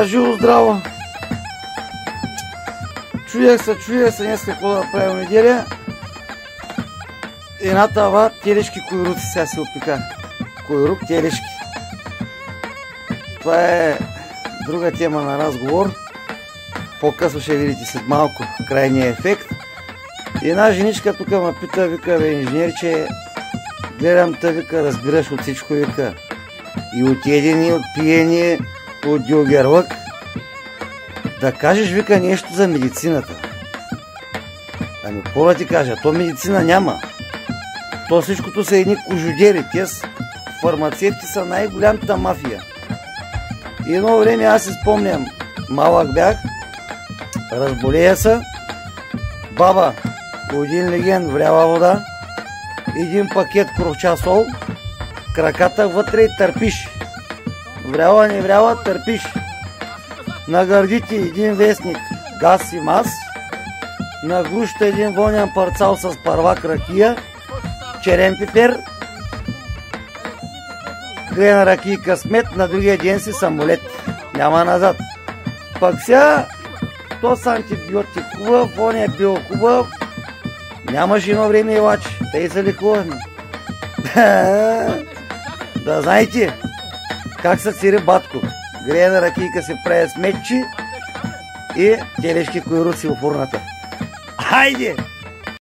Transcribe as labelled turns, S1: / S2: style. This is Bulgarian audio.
S1: Живо здраво! Чудех се днес какво да правим неделя. Една тава телешки койруци сега се опика. Койрук телешки. Това е друга тема на разговор. По-късно ще видите след малко крайния ефект. Една женичка тук ме пита, вика, бе, инженерче, гледам те, вика, разбираш от всичко, вика. И от едени, от пиени, от дюгерлък. Да кажеш, вика, нещо за медицината. Ами, какво да ти кажа? То медицина няма. То всичкото са едни кожудери. Те фармацевти са най-голямата мафия. И едно време аз си спомням, малък бях, разболея се, баба по един леген вряла вода, един пакет кровча сол, краката вътре и търпиш. Вряла, не вряла, търпиш. На гърдите един вестник газ и мас, на гуща един вонян парцал с парвак ракия, черен пипер, грена ракия и късмет, на другия ден си самолет. Няма назад. Пък сега, то с антибиотик хубав, он е бил хубав, нямаше едно време и лачи. Те се лекувахме. Да знаете как се цири батко. Грена ракийка се прави сметчи и телешки койруци в урната. Хайде!